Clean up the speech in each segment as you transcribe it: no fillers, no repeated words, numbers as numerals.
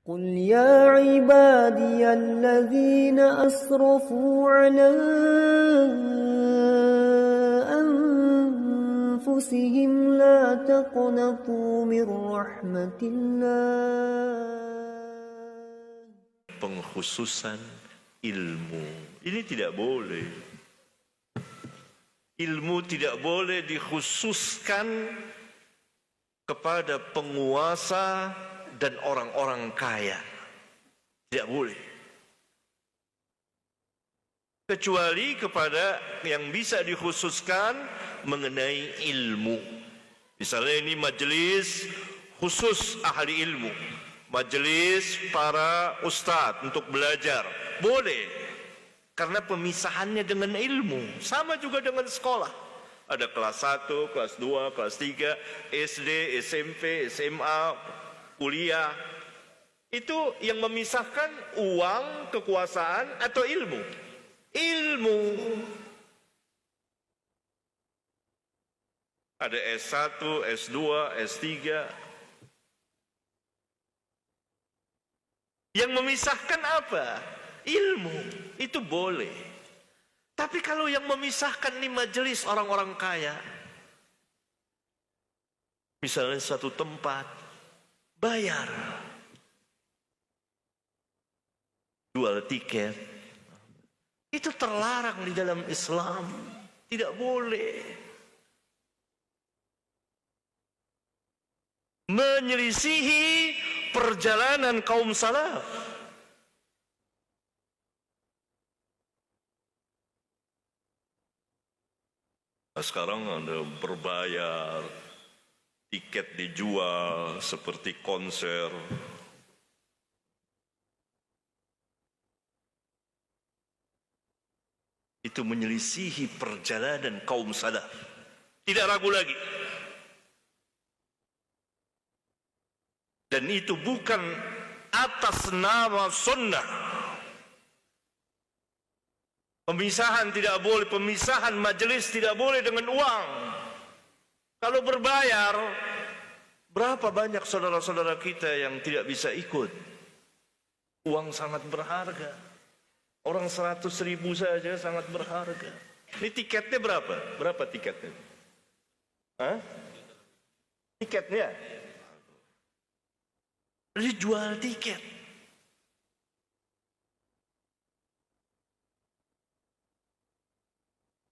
قل يا عبادي الذين أسرفوا على أنفسهم لا تقنطوا من رحمة الله. Pengkhususan ilmu ini tidak boleh. Ilmu tidak boleh dikhususkan kepada penguasa dan orang-orang kaya. Tidak boleh. Kecuali kepada yang bisa dikhususkan mengenai ilmu. Misalnya ini majelis khusus ahli ilmu. Majelis para ustadz untuk belajar. Boleh. Karena pemisahannya dengan ilmu. Sama juga dengan sekolah. Ada kelas 1, kelas 2, kelas 3, SD, SMP, SMA, kuliah. Itu yang memisahkan uang, kekuasaan, atau ilmu. Ilmu. Ada S1, S2, S3. Yang memisahkan apa? Ilmu. Itu boleh. Tapi kalau yang memisahkan ini majelis orang-orang kaya, misalnya satu tempat, bayar, jual tiket, itu terlarang di dalam Islam. Tidak boleh. Menyelisihi perjalanan kaum salaf. Nah, sekarang ada berbayar, tiket dijual seperti konser. Itu menyelisihi perjalanan kaum salaf. Tidak ragu lagi. Dan itu bukan atas nama sunnah. Pemisahan tidak boleh, pemisahan majelis tidak boleh dengan uang. Kalau berbayar, berapa banyak saudara-saudara kita yang tidak bisa ikut? Uang sangat berharga. Orang 100.000 saja sangat berharga. Ini tiketnya berapa? Berapa tiketnya? Hah? Tiketnya? Dijual tiket.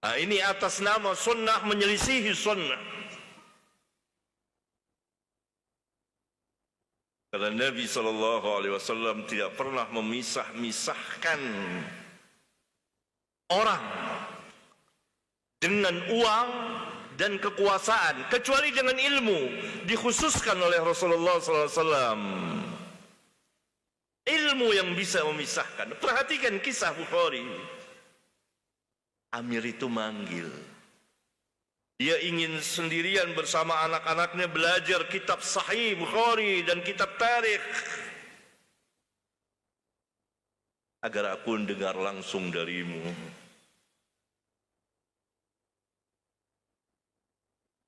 Nah, ini atas nama sunnah menyelisihi sunnah. Karena Nabi SAW tidak pernah memisah-misahkan orang dengan uang dan kekuasaan, kecuali dengan ilmu, dikhususkan oleh Rasulullah SAW. Ilmu yang bisa memisahkan. Perhatikan kisah Bukhari. Amir itu manggil. Dia ingin sendirian bersama anak-anaknya belajar kitab Sahih Bukhari dan kitab tarikh. Agar aku dengar langsung darimu.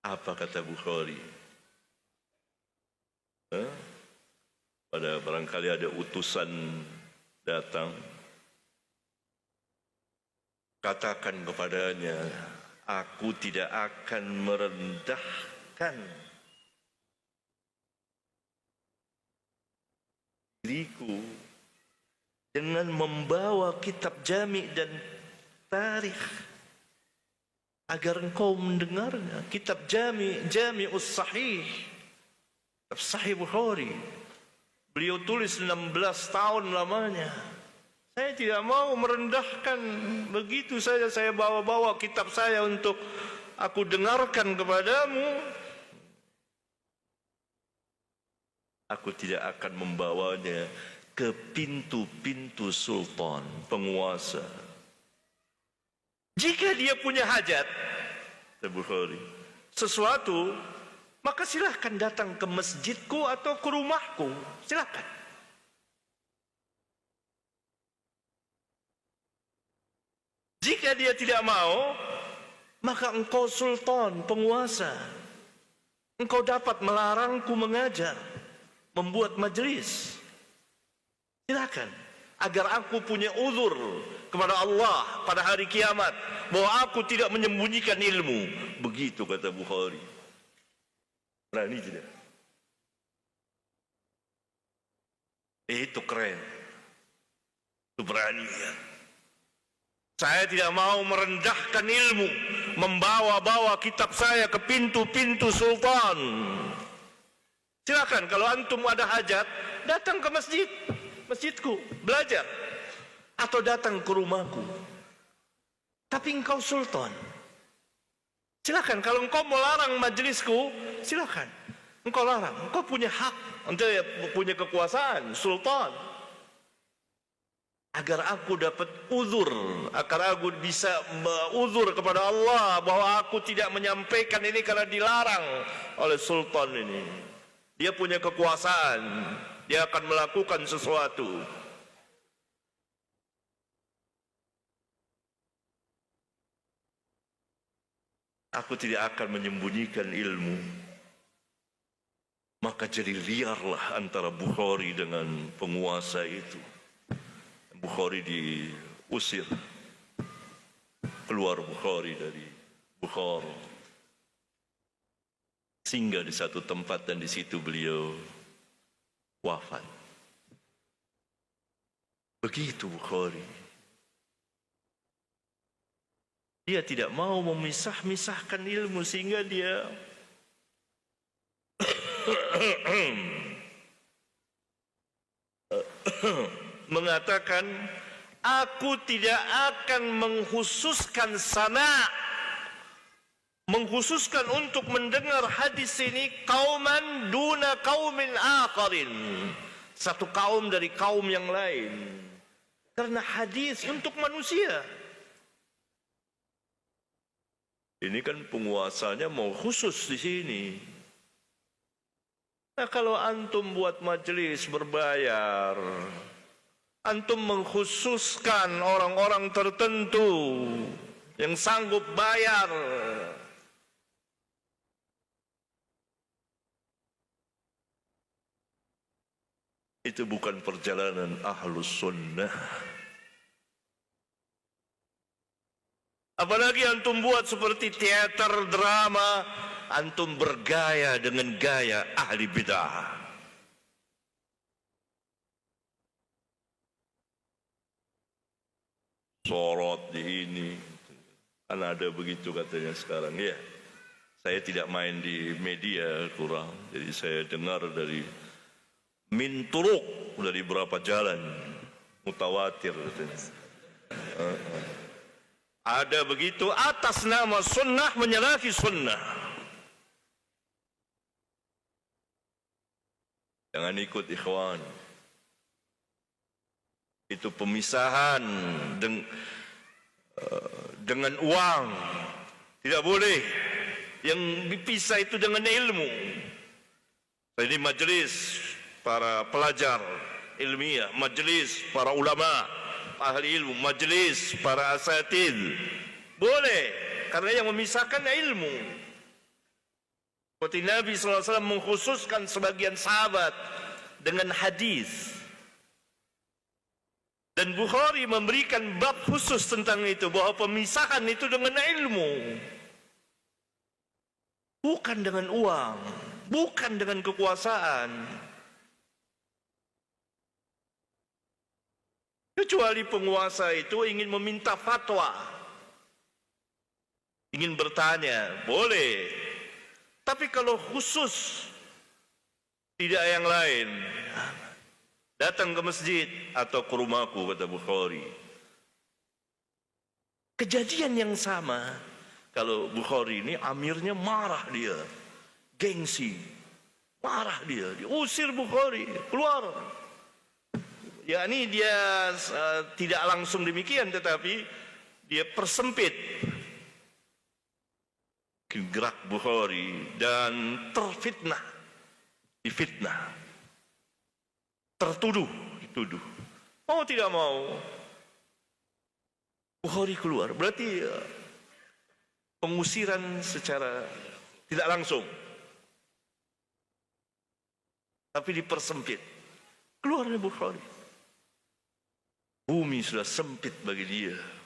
Apa kata Bukhari? Pada barangkali ada utusan datang. Katakan kepadanya, aku tidak akan merendahkan diriku dengan membawa kitab jami' dan tarikh agar engkau mendengarnya. Kitab Jami'us Sahih, kitab Sahih Bukhari, beliau tulis 16 tahun lamanya. Saya tidak mau merendahkan, begitu saja saya bawa-bawa kitab saya untuk aku dengarkan kepadamu. Aku tidak akan membawanya ke pintu-pintu sultan, penguasa. Jika dia punya hajat, Bukhari, sesuatu, maka silahkan datang ke masjidku atau ke rumahku. Silahkan. Jika dia tidak mau, maka engkau sultan, penguasa. Engkau dapat melarangku mengajar, membuat majelis. Silakan, agar aku punya uzur kepada Allah pada hari kiamat bahwa aku tidak menyembunyikan ilmu. Begitu kata Bukhari. Berani tidak? Itu keren. Itu berani ya. Saya tidak mau merendahkan ilmu, membawa-bawa kitab saya ke pintu-pintu sultan. Silakan, kalau antum ada hajat, datang ke masjidku, belajar. Atau datang ke rumahku. Tapi engkau sultan. Silakan, kalau engkau melarang majelisku, silakan. Engkau larang, engkau punya hak, engkau punya kekuasaan, sultan. Agar aku dapat uzur, agar aku bisa uzur kepada Allah bahwa aku tidak menyampaikan ini karena dilarang oleh sultan ini. Dia punya kekuasaan, dia akan melakukan sesuatu. Aku tidak akan menyembunyikan ilmu. Maka jadi liarlah antara Bukhari dengan penguasa itu. Bukhari diusir, keluar Bukhari dari Bukhara, singgah di satu tempat dan di situ beliau wafat. Begitu Bukhari. Dia tidak mau memisah-misahkan ilmu sehingga dia mengatakan, aku tidak akan mengkhususkan sama, mengkhususkan untuk mendengar hadis ini kauman duna kaumin akharin, satu kaum dari kaum yang lain, karena hadis untuk manusia. Ini kan penguasanya mau khusus di sini. Nah, kalau antum buat majelis berbayar, antum mengkhususkan orang-orang tertentu yang sanggup bayar. Itu bukan perjalanan ahlus sunnah. Apalagi antum buat seperti teater drama, antum bergaya dengan gaya ahli bid'ah. Sorot di ini, kan ada begitu katanya sekarang ya. Saya tidak main di media kurang, jadi saya dengar dari min turuk, dari berapa jalan, mutawatir katanya. Ada begitu atas nama sunnah menyalahi sunnah. Jangan ikut ikhwan. Itu pemisahan dengan uang. Tidak boleh. Yang dipisah itu dengan ilmu. Ini majelis para pelajar ilmiah, majelis para ulama, ahli ilmu, majelis para asatid. Boleh, karena yang memisahkan ilmu. Seperti Nabi SAW mengkhususkan sebagian sahabat dengan hadis. Dan Bukhari memberikan bab khusus tentang itu, bahwa pemisahan itu dengan ilmu, bukan dengan uang, bukan dengan kekuasaan. Kecuali penguasa itu ingin meminta fatwa, ingin bertanya, boleh. Tapi kalau khusus, tidak yang lain, datang ke masjid atau ke rumahku, kata Bukhari. Kejadian yang sama, kalau Bukhari ini amirnya marah dia, gengsi, marah dia, diusir Bukhari, keluar. Ya ini dia tidak langsung demikian, tetapi dia persempit gerak Bukhari dan terfitnah, difitnah, tertuduh, dituduh. Mau tidak mau, Bukhari keluar. Berarti pengusiran secara tidak langsung, tapi dipersempit. Keluarnya Bukhari. Bumi sudah sempit bagi dia.